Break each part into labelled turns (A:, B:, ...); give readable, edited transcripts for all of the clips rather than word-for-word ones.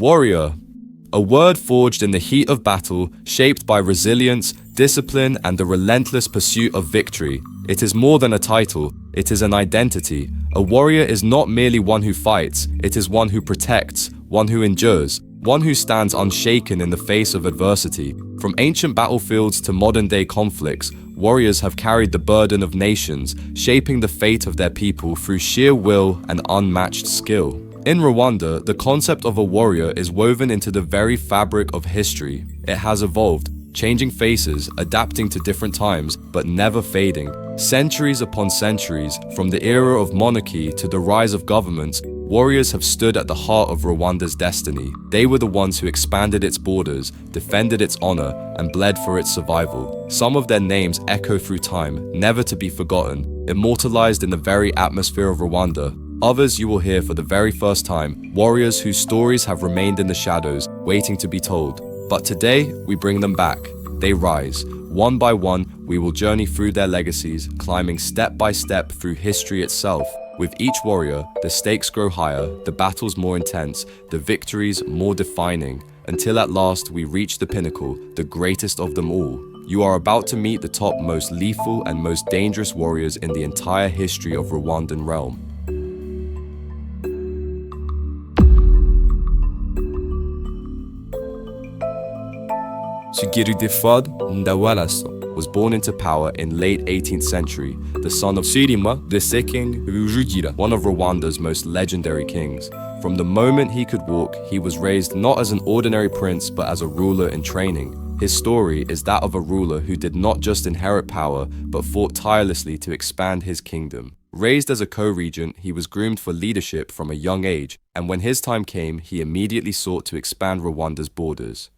A: Warrior, a word forged in the heat of battle, shaped by resilience, discipline, and the relentless pursuit of victory. It is more than a title, it is an identity. A warrior is not merely one who fights, it is one who protects, one who endures, one who stands unshaken in the face of adversity. From ancient battlefields to modern-day conflicts, warriors have carried the burden of nations, shaping the fate of their people through sheer will and unmatched skill. In Rwanda, the concept of a warrior is woven into the very fabric of history. It has evolved, changing faces, adapting to different times, but never fading. Centuries upon centuries, from the era of monarchy to the rise of governments, warriors have stood at the heart of Rwanda's destiny. They were the ones who expanded its borders, defended its honor, and bled for its survival. Some of their names echo through time, never to be forgotten, immortalized in the very atmosphere of Rwanda. Others you will hear for the very first time, warriors whose stories have remained in the shadows, waiting to be told. But today, we bring them back. They rise. One by one, we will journey through their legacies, climbing step by step through history itself. With each warrior, the stakes grow higher, the battles more intense, the victories more defining, until at last we reach the pinnacle, the greatest of them all. You are about to meet the top most lethal and most dangerous warriors in the entire history of Rwandan realm. Tugirudefod Ndawalaso was born into power in late 18th century, the son of Sirima II, one of Rwanda's most legendary kings. From the moment he could walk, he was raised not as an ordinary prince but as a ruler in training. His story is that of a ruler who did not just inherit power but fought tirelessly to expand his kingdom. Raised as a co-regent, he was groomed for leadership from a young age, and when his time came, he immediately sought to expand Rwanda's borders.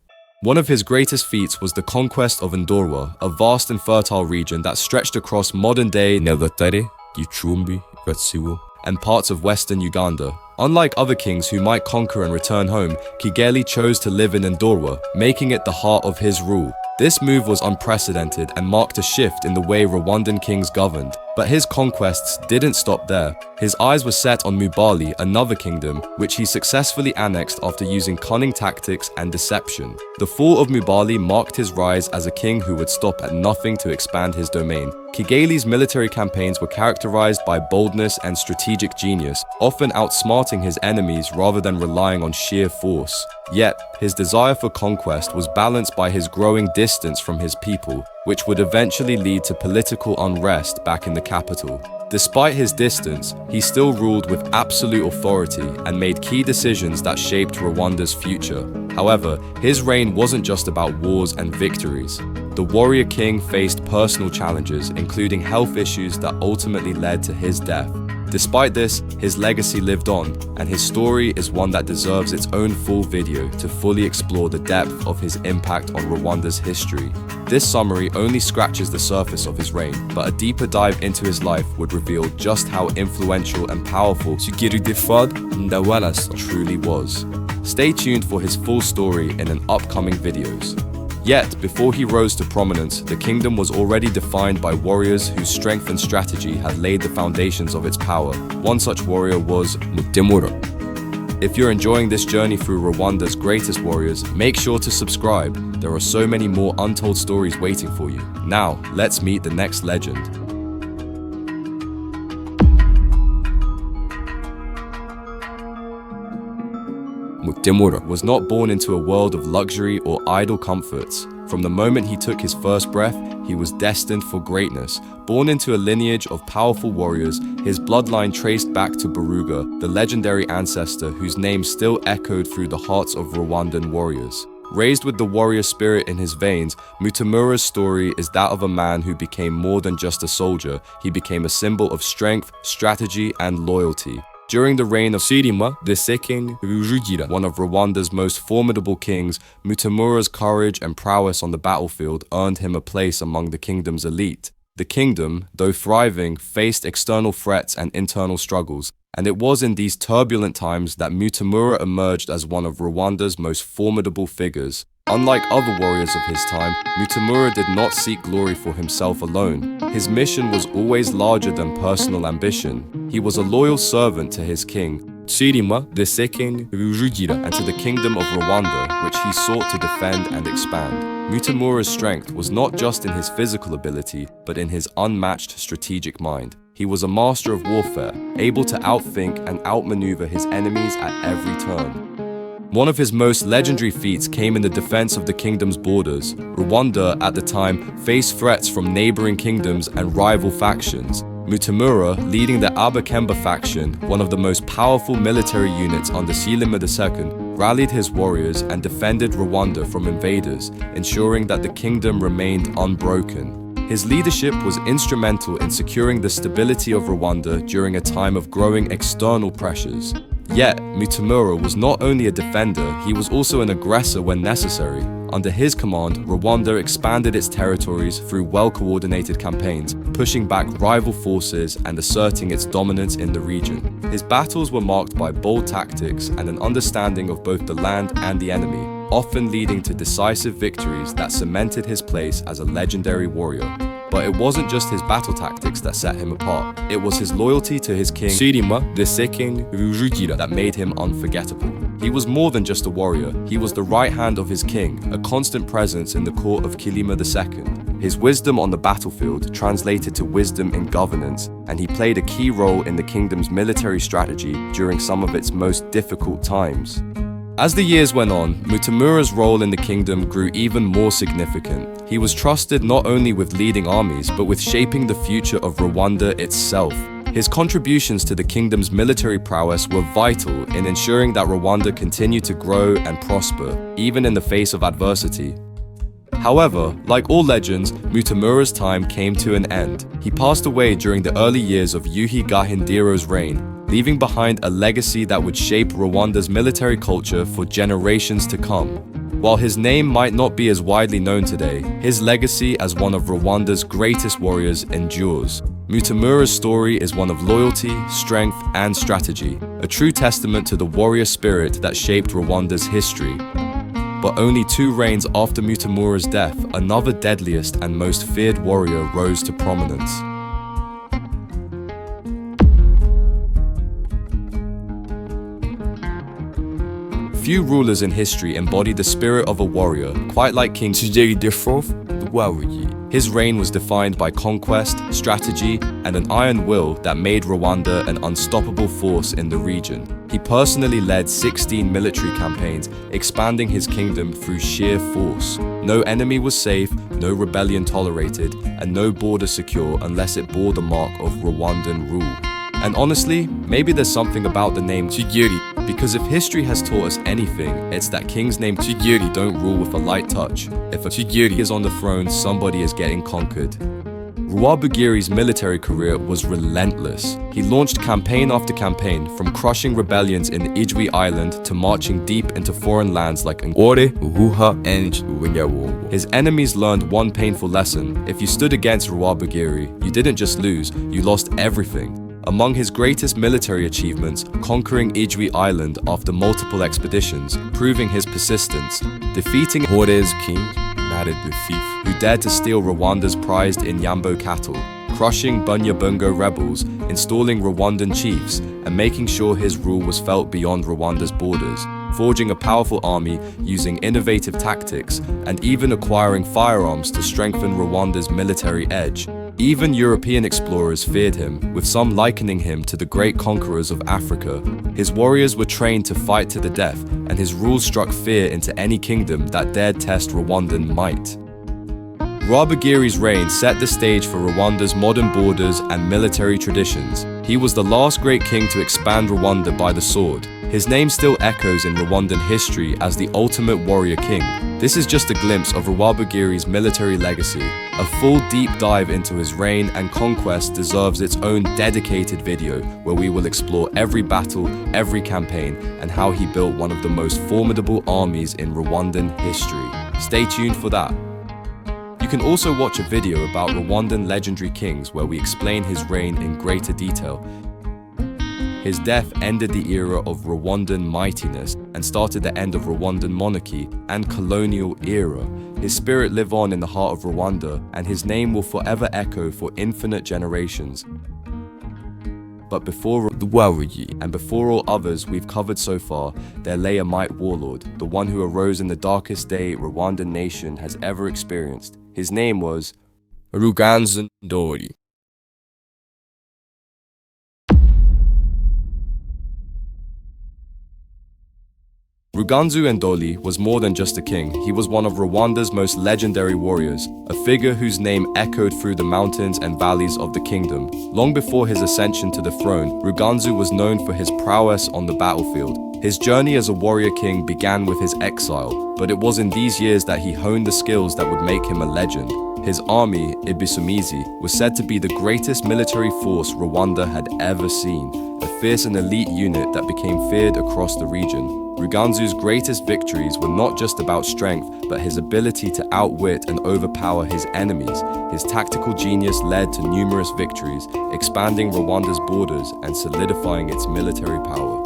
A: One of his greatest feats was the conquest of Ndorwa, a vast and fertile region that stretched across modern-day Nyagatare, Gicumbi, Gatsibo, and parts of western Uganda. Unlike other kings who might conquer and return home, Kigali chose to live in Ndorwa, making it the heart of his rule. This move was unprecedented and marked a shift in the way Rwandan kings governed. But his conquests didn't stop there. His eyes were set on Mubali, another kingdom, which he successfully annexed after using cunning tactics and deception. The fall of Mubali marked his rise as a king who would stop at nothing to expand his domain. Kigali's military campaigns were characterized by boldness and strategic genius, often outsmarting his enemies rather than relying on sheer force. Yet, his desire for conquest was balanced by his growing distance from his people, which would eventually lead to political unrest back in the capital. Despite his distance, he still ruled with absolute authority and made key decisions that shaped Rwanda's future. However, his reign wasn't just about wars and victories. The warrior king faced personal challenges, including health issues that ultimately led to his death. Despite this, his legacy lived on, and his story is one that deserves its own full video to fully explore the depth of his impact on Rwanda's history. This summary only scratches the surface of his reign, but a deeper dive into his life would reveal just how influential and powerful Tugirudefod Ndawalaso truly was. Stay tuned for his full story in an upcoming videos. Yet, before he rose to prominence, the kingdom was already defined by warriors whose strength and strategy had laid the foundations of its power. One such warrior was Mutemura. If you're enjoying this journey through Rwanda's greatest warriors, make sure to subscribe. There are so many more untold stories waiting for you. Now, let's meet the next legend. Mutemura was not born into a world of luxury or idle comforts. From the moment he took his first breath, he was destined for greatness. Born into a lineage of powerful warriors, his bloodline traced back to Baruga, the legendary ancestor whose name still echoed through the hearts of Rwandan warriors. Raised with the warrior spirit in his veins, Mutemura's story is that of a man who became more than just a soldier. He became a symbol of strength, strategy, and loyalty. During the reign of Sirima II, one of Rwanda's most formidable kings, Mutemura's courage and prowess on the battlefield earned him a place among the kingdom's elite. The kingdom, though thriving, faced external threats and internal struggles, and it was in these turbulent times that Mutemura emerged as one of Rwanda's most formidable figures. Unlike other warriors of his time, Mutemura did not seek glory for himself alone. His mission was always larger than personal ambition. He was a loyal servant to his king, Cyilima II Rujugira, and to the kingdom of Rwanda, which he sought to defend and expand. Mutamura's strength was not just in his physical ability, but in his unmatched strategic mind. He was a master of warfare, able to outthink and outmaneuver his enemies at every turn. One of his most legendary feats came in the defense of the kingdom's borders. Rwanda, at the time, faced threats from neighboring kingdoms and rival factions. Mutamura, leading the Abakemba faction, one of the most powerful military units under Cyilima II, rallied his warriors and defended Rwanda from invaders, ensuring that the kingdom remained unbroken. His leadership was instrumental in securing the stability of Rwanda during a time of growing external pressures. Yet, Mutamura was not only a defender, he was also an aggressor when necessary. Under his command, Rwanda expanded its territories through well-coordinated campaigns, pushing back rival forces and asserting its dominance in the region. His battles were marked by bold tactics and an understanding of both the land and the enemy, often leading to decisive victories that cemented his place as a legendary warrior. But it wasn't just his battle tactics that set him apart. It was his loyalty to his king, Cyilima II Rujugira, that made him unforgettable. He was more than just a warrior. He was the right hand of his king, a constant presence in the court of Cyilima II. His wisdom on the battlefield translated to wisdom in governance, and he played a key role in the kingdom's military strategy during some of its most difficult times. As the years went on, Mutamura's role in the kingdom grew even more significant. He was trusted not only with leading armies, but with shaping the future of Rwanda itself. His contributions to the kingdom's military prowess were vital in ensuring that Rwanda continued to grow and prosper, even in the face of adversity. However, like all legends, Mutamura's time came to an end. He passed away during the early years of Yuhi Gahindiro's reign, leaving behind a legacy that would shape Rwanda's military culture for generations to come. While his name might not be as widely known today, his legacy as one of Rwanda's greatest warriors endures. Mutamura's story is one of loyalty, strength, and strategy, a true testament to the warrior spirit that shaped Rwanda's history. But only 2 reigns after Mutamura's death, another deadliest and most feared warrior rose to prominence. Few rulers in history embodied the spirit of a warrior, quite like King Kigeli IV. His reign was defined by conquest, strategy, and an iron will that made Rwanda an unstoppable force in the region. He personally led 16 military campaigns, expanding his kingdom through sheer force. No enemy was safe, no rebellion tolerated, and no border secure unless it bore the mark of Rwandan rule. And honestly, maybe there's something about the name Kigeli, because if history has taught us anything, it's that kings named Kigeli don't rule with a light touch. If a Kigeli is on the throne, somebody is getting conquered. Rwabugiri's military career was relentless. He launched campaign after campaign, from crushing rebellions in Ijwi Island to marching deep into foreign lands like Ngore, Uhuha, and Winyawo. His enemies learned one painful lesson. If you stood against Rwabugiri, you didn't just lose, you lost everything. Among his greatest military achievements, conquering Ijwi Island after multiple expeditions, proving his persistence, defeating Hore's king, Marad the Thief, who dared to steal Rwanda's prized Inyambo cattle, crushing Bunyabungo rebels, installing Rwandan chiefs, and making sure his rule was felt beyond Rwanda's borders, forging a powerful army using innovative tactics, and even acquiring firearms to strengthen Rwanda's military edge. Even European explorers feared him, with some likening him to the great conquerors of Africa. His warriors were trained to fight to the death, and his rule struck fear into any kingdom that dared test Rwandan might. Rwabugiri's reign set the stage for Rwanda's modern borders and military traditions. He was the last great king to expand Rwanda by the sword. His name still echoes in Rwandan history as the ultimate warrior king. This is just a glimpse of Rwabugiri's military legacy. A full deep dive into his reign and conquest deserves its own dedicated video, where we will explore every battle, every campaign, and how he built one of the most formidable armies in Rwandan history. Stay tuned for that. You can also watch a video about Rwandan legendary kings where we explain his reign in greater detail. His death ended the era of Rwandan mightiness and started the end of Rwandan monarchy and colonial era. His spirit lives on in the heart of Rwanda, and his name will forever echo for infinite generations. But before and before all others we've covered so far, there lay a might warlord, the one who arose in the darkest day Rwandan nation has ever experienced. His name was Rwandan. Ruganzu Ndoli was more than just a king. He was one of Rwanda's most legendary warriors, a figure whose name echoed through the mountains and valleys of the kingdom. Long before his ascension to the throne, Ruganzu was known for his prowess on the battlefield. His journey as a warrior king began with his exile, but it was in these years that he honed the skills that would make him a legend. His army, Ibisumizi, was said to be the greatest military force Rwanda had ever seen, a fierce and elite unit that became feared across the region. Ruganzu's greatest victories were not just about strength, but his ability to outwit and overpower his enemies. His tactical genius led to numerous victories, expanding Rwanda's borders and solidifying its military power.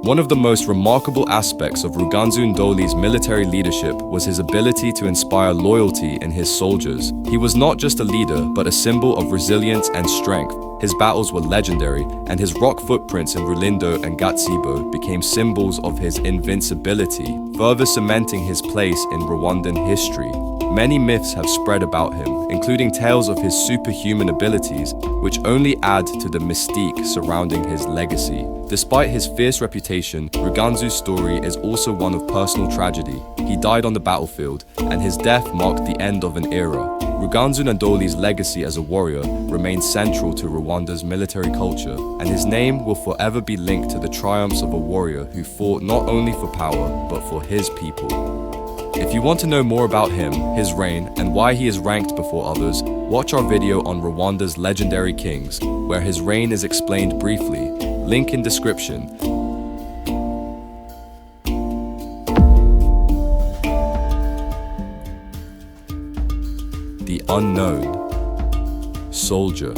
A: One of the most remarkable aspects of Ruganzu Ndoli's military leadership was his ability to inspire loyalty in his soldiers. He was not just a leader, but a symbol of resilience and strength. His battles were legendary, and his rock footprints in Rulindo and Gatsibo became symbols of his invincibility, further cementing his place in Rwandan history. Many myths have spread about him, including tales of his superhuman abilities, which only add to the mystique surrounding his legacy. Despite his fierce reputation, Ruganzu's story is also one of personal tragedy. He died on the battlefield, and his death marked the end of an era. Ruganzu Ndoli's legacy as a warrior remains central to Rwanda's military culture, and his name will forever be linked to the triumphs of a warrior who fought not only for power, but for his people. If you want to know more about him, his reign, and why he is ranked before others, watch our video on Rwanda's legendary kings, where his reign is explained briefly. Link in description. The unknown soldier.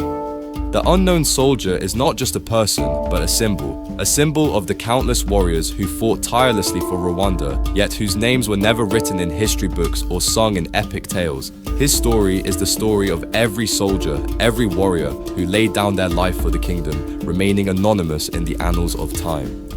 A: The unknown soldier is not just a person, but a symbol of the countless warriors who fought tirelessly for Rwanda, yet whose names were never written in history books or sung in epic tales. His story is the story of every soldier, every warrior who laid down their life for the kingdom, remaining anonymous in the annals of time.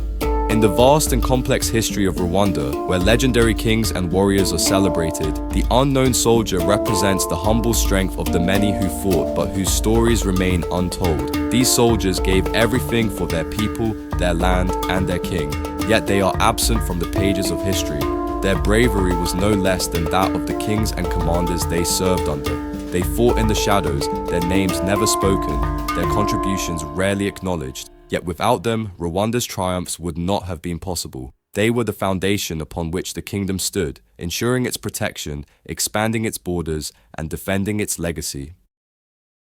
A: In the vast and complex history of Rwanda, where legendary kings and warriors are celebrated, the unknown soldier represents the humble strength of the many who fought but whose stories remain untold. These soldiers gave everything for their people, their land, and their king, yet they are absent from the pages of history. Their bravery was no less than that of the kings and commanders they served under. They fought in the shadows, their names never spoken, their contributions rarely acknowledged. Yet without them, Rwanda's triumphs would not have been possible. They were the foundation upon which the kingdom stood, ensuring its protection, expanding its borders, and defending its legacy.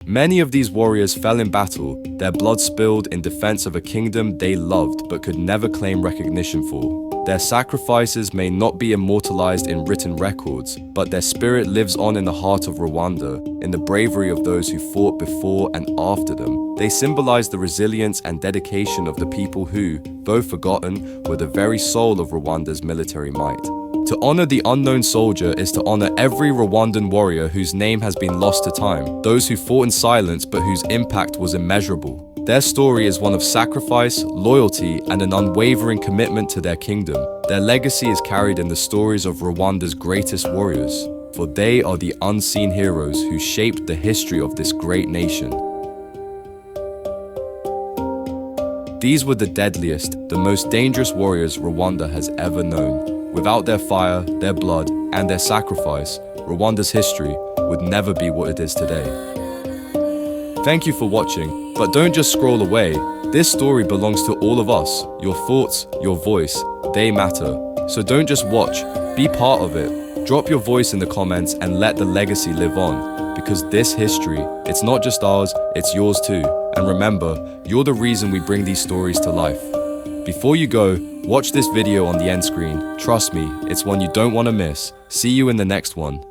A: Many of these warriors fell in battle, their blood spilled in defense of a kingdom they loved but could never claim recognition for. Their sacrifices may not be immortalized in written records, but their spirit lives on in the heart of Rwanda, in the bravery of those who fought before and after them. They symbolize the resilience and dedication of the people who, though forgotten, were the very soul of Rwanda's military might. To honor the unknown soldier is to honor every Rwandan warrior whose name has been lost to time, those who fought in silence but whose impact was immeasurable. Their story is one of sacrifice, loyalty, and an unwavering commitment to their kingdom. Their legacy is carried in the stories of Rwanda's greatest warriors, for they are the unseen heroes who shaped the history of this great nation. These were the deadliest, the most dangerous warriors Rwanda has ever known. Without their fire, their blood, and their sacrifice, Rwanda's history would never be what it is today. Thank you for watching, but don't just scroll away. This story belongs to all of us. Your thoughts, your voice, they matter. So don't just watch, be part of it. Drop your voice in the comments and let the legacy live on. Because this history, it's not just ours, it's yours too. And remember, you're the reason we bring these stories to life. Before you go, watch this video on the end screen. Trust me, it's one you don't want to miss. See you in the next one.